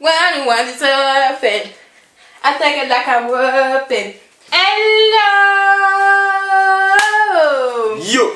One is open. Attack like a weapon. Hello. Yo.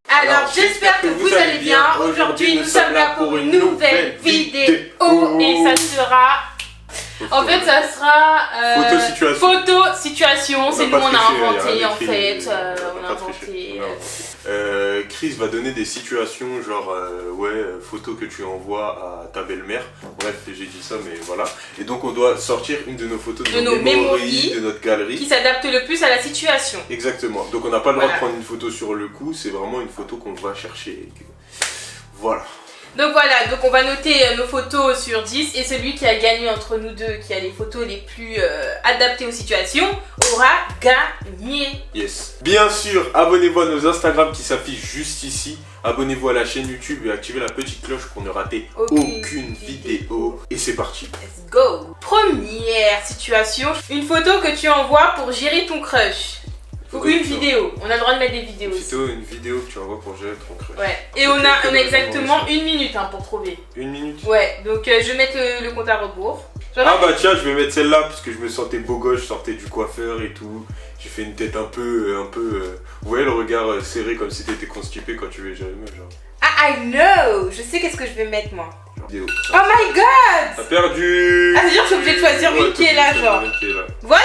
Alors j'espère que vous allez bien. Aujourd'hui nous sommes là pour une nouvelle vidéo et ça sera... En fait ça sera... Photo situation, c'est nous on a inventé en fait. On a inventé... Chris va donner des situations genre photo que tu envoies à ta belle-mère. Bref, j'ai dit ça mais voilà. Et donc on doit sortir une de nos photos de nos mémories, de notre galerie qui s'adapte le plus à la situation. Exactement. Donc on n'a pas le droit de prendre une photo sur le coup, c'est vraiment une photo qu'on va chercher. Voilà. Donc voilà, donc on va noter nos photos sur 10 et celui qui a gagné entre nous deux, qui a les photos les plus adaptées aux situations, aura gagné. Yes. Bien sûr, abonnez-vous à nos Instagram qui s'affichent juste ici. Abonnez-vous à la chaîne YouTube et activez la petite cloche pour ne rater aucune vidéo. Et c'est parti. Let's go. Première situation, une photo que tu envoies pour gérer ton crush. Ou une vidéo, on a le droit de mettre des vidéos aussi. Une vidéo que tu envoies pour gérer ton crush. Ouais, et on a exactement une minute pour trouver. Une minute? Ouais, donc je vais mettre le compte à rebours. Ah bah tiens, je vais mettre celle-là parce que je me sentais beau gosse, je sortais du coiffeur et tout. J'ai fait une tête un peu... Vous voyez le regard serré comme si t'étais constipé quand tu veux gérer le meuf, genre. Ah, I know. Je sais qu'est-ce que je vais mettre moi. Vidéo. Oh my god. T'as perdu. Ah, c'est-à-dire que je suis obligée de choisir une qui est là, genre. Voilà,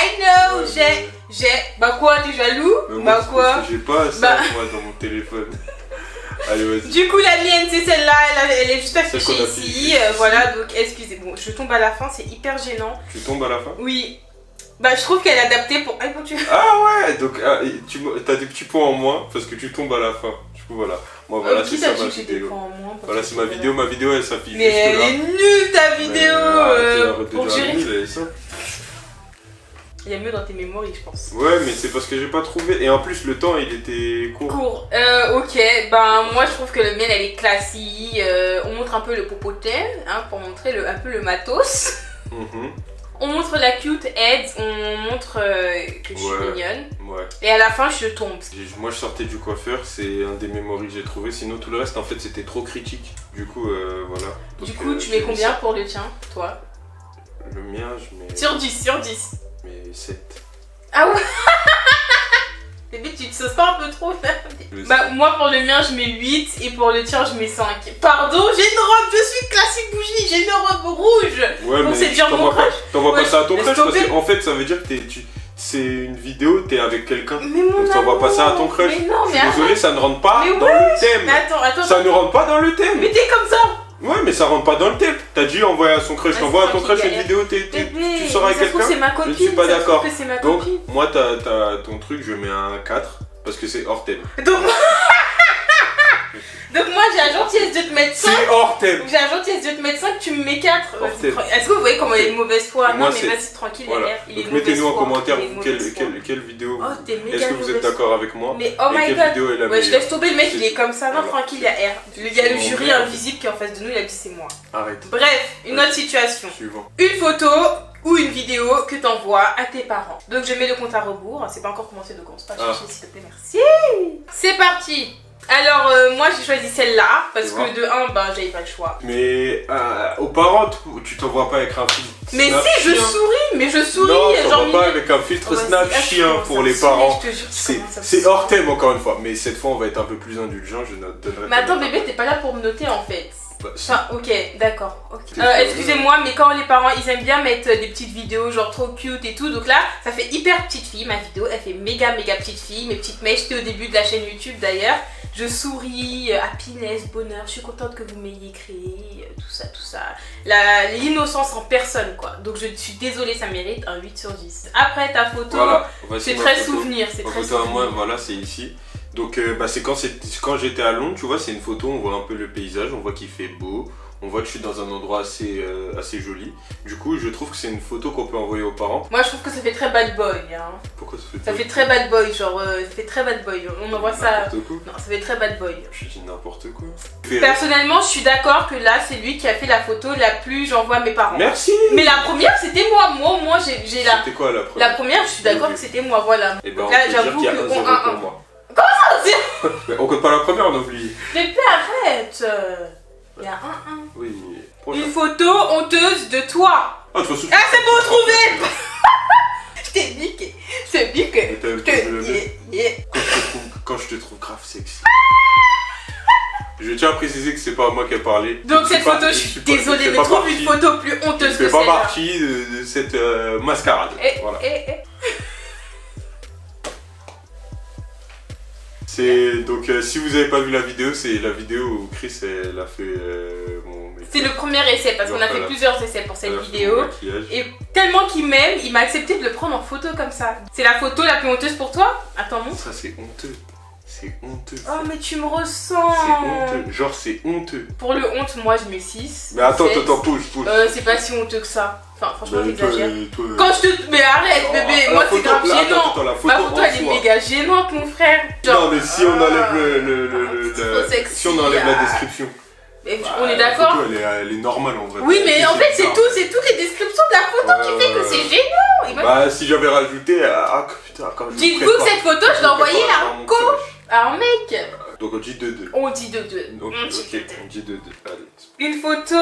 I know, j'ai... Bah quoi, t'es jaloux? Bah quoi? Parce que j'ai pas ça moi dans mon téléphone. Allez, vas-y. Du coup, la mienne, c'est celle-là, elle est juste affichée ici. Voilà, donc excusez-moi, je tombe à la fin, c'est hyper gênant. Tu tombes à la fin? Oui. Bah, je trouve qu'elle est adaptée pour... Ah ouais, donc t'as des petits points en moins parce que tu tombes à la fin. Du coup, voilà. Moi, voilà, c'est ça ma vidéo. Voilà, c'est ma vidéo. Ma vidéo, elle s'affiche juste là. Mais elle est nulle, ta vidéo. Pour gérer. Il y a mieux dans tes mémoires, je pense. Ouais, mais c'est parce que j'ai pas trouvé. Et en plus, le temps, il était court. Ok. Ben, moi, je trouve que le mien, elle est classique. On montre un peu le popotin, pour montrer un peu le matos. On montre la cute head, on montre que je suis mignonne. Ouais. Et à la fin, je tombe. Moi, je sortais du coiffeur, c'est un des mémories que j'ai trouvé. Sinon, tout le reste, en fait, c'était trop critique. Du coup, voilà. Du coup, tu mets combien pour le tien, toi? Le mien, je mets... Sur 10, sur 10. Mais 7. Ah ouais. Bébé, tu te sauces pas un peu trop là? Bah, moi, pour le mien, je mets 8 et pour le tien, je mets 5. Pardon, j'ai une robe, je suis classique bougie, j'ai une robe rouge. Ouais, donc c'est bien mon crush. T'envoies pas ça à ton crush parce qu'en fait, ça veut dire que c'est une vidéo, t'es avec quelqu'un. Donc t'envoies pas ça à ton crush. Mais non, mais désolé, ça ne rentre pas dans le thème. Mais attends. Ça ne rentre pas dans le thème. Mais t'es comme ça. Ouais, mais ça rentre pas dans le thème. T'as dit envoyer à son crush. T'envoies à ton crush une vidéo, tu sors avec quelqu'un. C'est ma copine. Je suis pas d'accord. Donc, copine. moi, t'as ton truc, je mets un 4 parce que c'est hors thème. Donc moi j'ai la gentillesse de te mettre 5. C'est hors thème. J'ai la gentillesse de te mettre 5, tu me mets 4. Est-ce que vous voyez comment il est de mauvaise foi? Non mais vas-y tranquille, voilà. Donc mettez-nous en commentaire quelle vidéo. Est-ce que vous êtes d'accord avec moi? Mais oh my god. Ouais, je laisse tomber, le mec il est comme ça. Non, tranquille, il y a R. Il y a le jury invisible qui est en face de nous, il a dit c'est moi. Arrête. Bref, une autre situation. Suivant. Une photo ou une vidéo que t'envoies à tes parents. Donc je mets le compte à rebours. C'est pas encore commencé, donc commence pas à chercher s'il te plaît, merci. C'est parti. Alors moi j'ai choisi celle-là parce que de 1 j'avais pas le choix. Mais aux parents tu t'envoies pas avec un filtre. Mais si je souris, non, t'envoies pas avec un filtre Snap chien pour les parents. C'est hors thème encore une fois. Mais cette fois on va être un peu plus indulgent, je donnerai. Mais attends bébé, t'es pas là pour me noter en fait. Enfin, ok, d'accord. Excusez-moi, mais quand les parents ils aiment bien mettre des petites vidéos genre trop cute et tout, donc là ça fait hyper petite fille. Ma vidéo elle fait méga petite fille. Mes petites mèches, j'étais au début de la chaîne YouTube d'ailleurs. Je souris, happiness, bonheur, je suis contente que vous m'ayez créé, tout ça. L'innocence en personne quoi. Donc je suis désolée, ça mérite un 8 sur 10. Après ta photo, c'est très souvenir, c'est très souvenir. Moi, voilà, c'est ici. Donc c'est quand j'étais à Londres, tu vois, c'est une photo, on voit un peu le paysage, on voit qu'il fait beau. On voit que je suis dans un endroit assez joli. Du coup, je trouve que c'est une photo qu'on peut envoyer aux parents. Moi, je trouve que ça fait très bad boy. Pourquoi ça fait très bad boy, genre, ça fait très bad boy. On envoie ça... N'importe quoi. Non, ça fait très bad boy. Je dis n'importe quoi. Personnellement, je suis d'accord que là, c'est lui qui a fait la photo la plus j'envoie à mes parents. Merci. Mais la première, c'était moi. Moi, j'ai la... C'était quoi la première? La première, je suis d'accord que c'était moi, voilà. Et ben, là, j'avoue que... pour moi. Comment ça? On compte pas la première, on oublie. Mais arrête. arrête. Il y a un. Oui. Une photo honteuse de toi. Ah, de toute façon, c'est bon, trouvé. Je t'ai dit que... Quand je te trouve grave sexy. Je tiens à préciser que c'est pas moi qui ai parlé. Donc cette photo, je suis désolée, mais trouve une photo plus honteuse que celle-là. Je fais pas partie de cette mascarade. Voilà. Donc si vous avez pas vu la vidéo, c'est la vidéo où Chris elle a fait c'est le premier essai parce qu'on a fait plusieurs essais pour cette vidéo. Et tellement qu'il m'aime, il m'a accepté de le prendre en photo comme ça. C'est la photo la plus honteuse pour toi? Attends, montre. Ça c'est honteux. C'est honteux. Oh mais tu me ressens. C'est honteux. Genre c'est honteux. Pour le honte, moi je mets 6. Mais attends, pause. C'est pas si honteux que ça. Enfin franchement j'exagère. Quand je te... Mais arrête bébé, moi c'est grave gênant. Ma photo elle est méga gênante mon frère. Non mais si on enlève si on enlève la description. On est d'accord? Elle est normale en vrai. Oui mais en fait c'est toutes les descriptions de la photo qui fait que c'est gênant. Bah si j'avais rajouté... putain, quand je dites-vous que cette photo je l'ai envoyée à un mec. Donc on dit 2-2. On dit 2-2. Ok, on dit 2-2. Allez. Une photo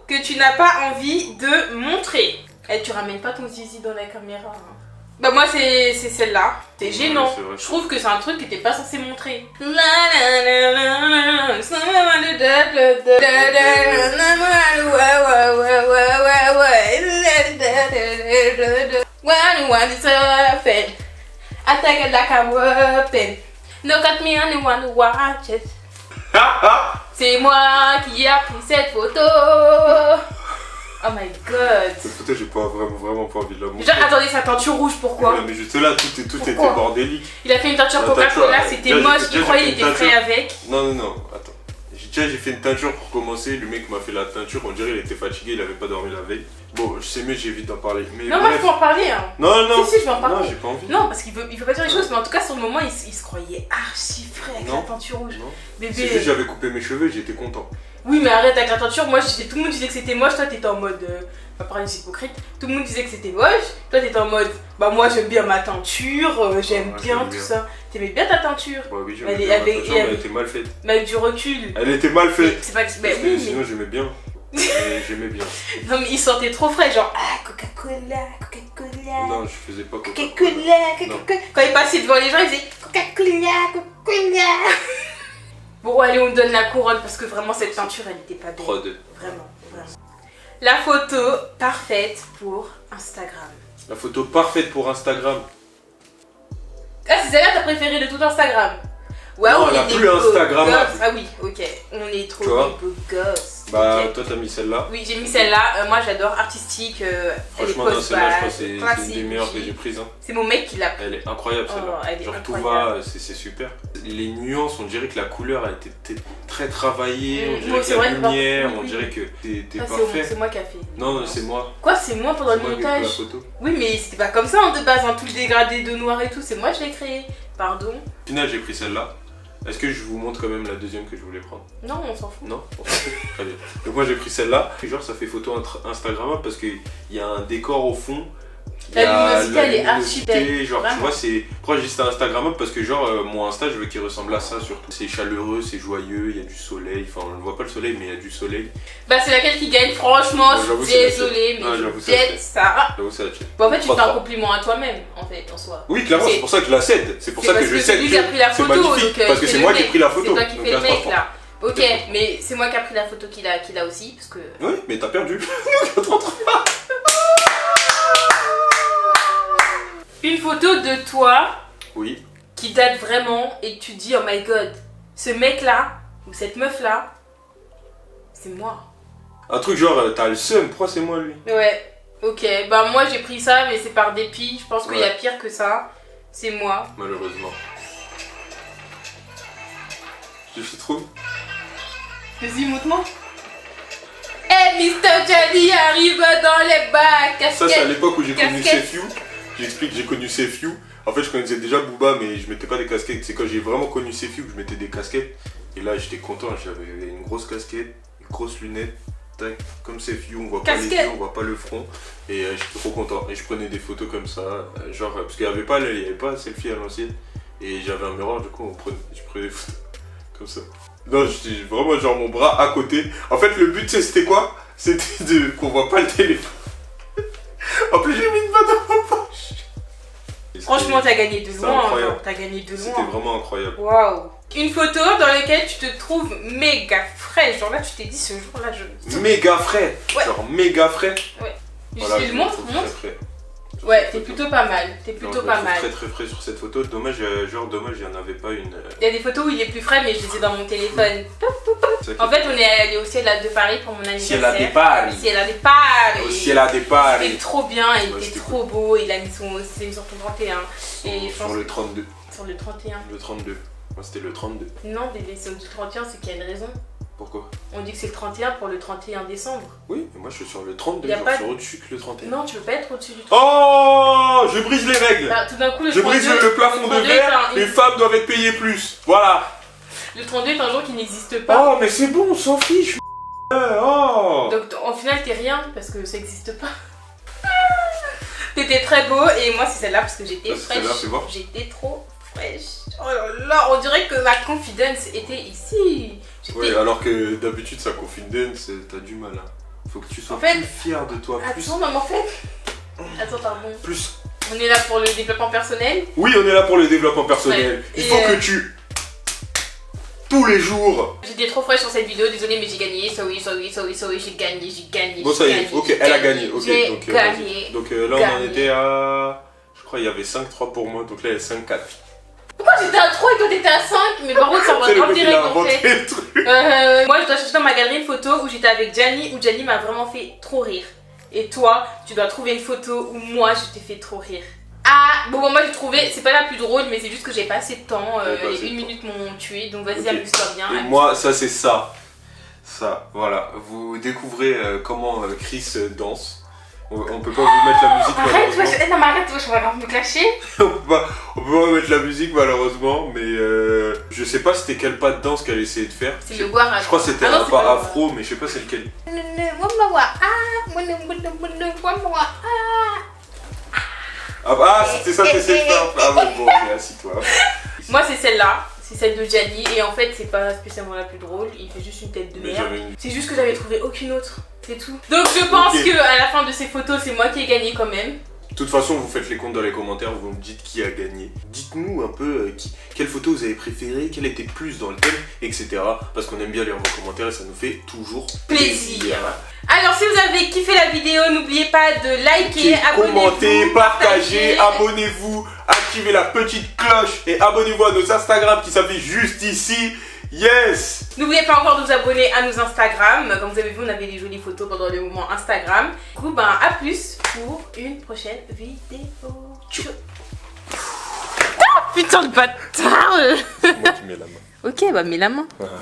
que tu n'as pas envie de montrer. Et tu ramènes pas ton zizi dans la caméra. Hein. Bah moi c'est celle-là. C'est gênant. Ouais, je trouve que c'est un truc que t'es pas censé montrer. Attack like a weapon. Look at me and you want to watch it. C'est moi qui a pris cette photo. Oh my god. Cette photo, j'ai pas vraiment pas envie de la montrer. Genre, attendez, sa teinture rouge, pourquoi? Ouais, mais juste là, tout était bordélique. Il a fait une teinture Coca-Cola, c'était moche, il croyait qu'il était frais avec. Non, attends. J'ai fait une teinture pour commencer, le mec m'a fait la teinture, on dirait qu'il était fatigué, il avait pas dormi la veille. Bon, je sais mieux, j'évite d'en parler. Mais non, moi je peux en parler hein. Non. Si, je vais en parler. Non, j'ai pas envie. Non, parce qu'il veut pas dire les choses, mais en tout cas sur le moment, il se croyait archi frais avec la teinture rouge. Non. Bébé. C'est juste j'avais coupé mes cheveux, j'étais content. Oui, mais arrête avec la teinture, moi tout le monde disait que c'était moche, toi t'étais en mode... pas parler des hypocrites, tout le monde disait que c'était moche, toi t'étais en mode... Bah moi j'aime bien ma teinture, j'aime bien tout ça. T'aimais bien ta teinture? Ouais, oui, j'aimais bien ma teinture, mais elle était mal faite. Mais avec du recul. Elle était mal faite. C'est pas que... Sinon j'aimais bien. J'aimais bien. Non mais il sentait trop frais, genre Coca-Cola. Non, je faisais pas Coca-Cola. Quand il passait devant les gens, il faisait Coca-Cola. Bon allez, on donne la couronne parce que vraiment cette teinture elle était pas belle. 3-2. Vraiment. La photo parfaite pour Instagram. La photo parfaite pour Instagram. Ah c'est celle-là ta préférée de tout Instagram? Ouais, non, on la est plus Instagrammable. Ah oui, ok. On est trop des beaux gosses. Bah, okay. Toi, t'as mis celle-là. Oui, j'ai mis celle-là. Moi, j'adore artistique. Franchement, non, celle-là, je crois que c'est une des meilleures que j'ai prises. Hein. C'est mon mec qui l'a pris. Elle est incroyable, celle-là. Genre, tout va, c'est super. Les nuances, on dirait que la couleur a été très travaillée. On dirait que la lumière, on dirait que t'es parfait. C'est moi qui a fait. Non, c'est moi. Quoi, c'est moi pendant le montage? Oui, mais c'était pas comme ça de base, tout le dégradé de noir et tout. C'est moi, je l'ai créé. Pardon. Au final, j'ai pris celle-là. Est-ce que je vous montre quand même la deuxième que je voulais prendre? Non, on s'en fout. Non, on s'en fout. Très bien. Donc moi j'ai pris celle-là. Genre ça fait photo Instagrammable parce qu'il y a un décor au fond. La luminosité elle est archi belle. Genre tu vois, c'est... Pourquoi j'ai dit c'était Instagrammable? Parce que genre mon Insta je veux qu'il ressemble à ça surtout. C'est chaleureux, c'est joyeux, il y a du soleil. Enfin on ne voit pas le soleil mais il y a du soleil. Bah c'est laquelle qui gagne franchement, je suis désolée mais peut-être ça. J'avoue c'est la tienne. Bon en fait tu fais un compliment à toi-même en fait en soi. Oui clairement c'est pour ça que je la cède. C'est pour ça que je cède. C'est magnifique parce que c'est moi qui ai pris la photo. C'est toi qui fais le mec là. Ok, mais c'est moi qui a pris la photo qu'il a aussi parce que... Oui mais t'as perdu. Une photo de toi oui. Qui date vraiment et que tu dis oh my god, ce mec là ou cette meuf là, c'est moi. Un truc genre t'as le seum, pourquoi c'est moi lui? Ouais, ok, bah moi j'ai pris ça mais c'est par dépit, je pense qu'il y a pire que ça, c'est moi. Malheureusement. Je trouve. Vas-y, montre-moi. Hey Mr. Johnny arrive dans les bacs. Ça c'est à l'époque où j'ai connu Sefiu. J'explique, j'ai connu Sefiu. En fait, je connaissais déjà Booba, mais je mettais pas des casquettes. C'est quand j'ai vraiment connu Sefiu que je mettais des casquettes. Et là, j'étais content. J'avais une grosse casquette, une grosse lunette. Tac, comme Sefiu, on voit pas les yeux, on voit pas le front. Et j'étais trop content. Et je prenais des photos comme ça. Genre, parce qu'il n'y avait pas selfie à l'ancienne. Et j'avais un miroir, du coup, je prenais des photos comme ça. Non, j'étais vraiment genre mon bras à côté. En fait, le but, c'était quoi? C'était qu'on voit pas le téléphone. En plus, j'ai mis une main dans ma poche. Franchement, t'as gagné de loin. T'as gagné de loin. C'était vraiment incroyable. Waouh. Une photo dans laquelle tu te trouves méga frais. Genre là, tu t'es dit ce jour-là, je... Méga frais. Ouais. Genre méga frais. Ouais. Voilà, je montre. Ouais, t'es plutôt pas mal. T'es plutôt pas mal. Très très frais sur cette photo. Dommage, il n'y en avait pas une. Il y a des photos où il est plus frais, mais je les ai dans mon téléphone. En fait, on est allé au Ciel de Paris pour mon anniversaire. Ciel de Paris. Ciel de Paris. Au Ciel de Paris. C'était trop bien, il était trop beau. Il a mis son sur ton 31. Et sur le 32. Sur le 31. Le 32. Moi, c'était le 32. Non, bébé, c'est du 31, c'est qu'il y a une raison. Pourquoi? On dit que c'est le 31 pour le 31 décembre. Oui, mais moi je suis sur le 32, genre sur au-dessus que le 31. Non, tu peux pas être au-dessus du 31. Oh, je brise les règles. Bah, tout d'un coup, je brise le plafond de verre, les femmes doivent être payées plus. Voilà. Le 32 est un jour qui n'existe pas. Oh, mais c'est bon, on s'en fiche. Oh. Donc en final, t'es rien parce que ça n'existe pas. T'étais très beau et moi c'est celle-là parce que j'étais fraîche. J'étais trop fraîche. Oh là là, on dirait que ma confidence était ici. Oui, alors que d'habitude sa confidence, t'as du mal. Hein. Faut que tu sois plus fière de toi. Attends, maman, en fait. Attends, pardon. Plus. On est là pour le développement personnel. Oui, on est là pour le développement personnel. Ouais. Il faut que tu... Tous les jours. J'étais trop fraîche sur cette vidéo, désolée, mais j'ai gagné. Sorry, j'ai gagné. Bon, ça y est, ok, elle a gagné. Ok, j'ai gagné. Donc là, on en était à... Je crois qu'il y avait 5-3 pour moi, donc là, il y a 5-4. Pourquoi j'étais à 3 et toi t'étais à 5? Mais par contre, ça va grave direct en fait. Moi, je dois chercher dans ma galerie une photo où j'étais avec Gianni, où Gianni m'a vraiment fait trop rire. Et toi, tu dois trouver une photo où moi, je t'ai fait trop rire. Ah, bon, moi j'ai trouvé, c'est pas la plus drôle, mais c'est juste que j'ai pas assez de temps. Les 1 minute m'ont tué, donc vas-y, amuse-toi bien. Et moi, ça c'est ça. Ça, voilà. Vous découvrez comment Chris danse. On peut pas vous mettre la musique malheureusement. Arrête, non mais arrête, je vais grave me clasher. on peut pas mettre la musique malheureusement, mais je sais pas c'était quel pas de danse qu'elle essayait de faire. C'est le guara. Je crois que c'était un pas afro, mais je sais pas c'est lequel. Ah, c'était ça que t'essayais de faire. Ah ouais, bon, assis-toi. Moi c'est celle-là. C'est celle de Gianni et en fait c'est pas spécialement la plus drôle, il fait juste une tête de merde. C'est juste que j'avais trouvé aucune autre, c'est tout. Donc je pense que à la fin de ces photos c'est moi qui ai gagné quand même. De toute façon vous faites les comptes dans les commentaires, vous me dites qui a gagné. Dites-nous un peu quelle photo vous avez préférée, quelle était plus dans le thème, etc. Parce qu'on aime bien lire vos commentaires et ça nous fait toujours plaisir. Alors si vous avez kiffé la vidéo, n'oubliez pas de liker, abonnez-vous, commentez, partagez, abonnez-vous, activez la petite cloche et abonnez-vous à nos Instagram qui s'affichent juste ici. Yes! N'oubliez pas encore de vous abonner à nos Instagram. Comme vous avez vu, on avait des jolies photos pendant le moment Instagram. Du coup, ben à plus pour une prochaine vidéo. Ah, putain de bâtard! C'est moi qui mets la main. Ok, bah mets la main. Voilà.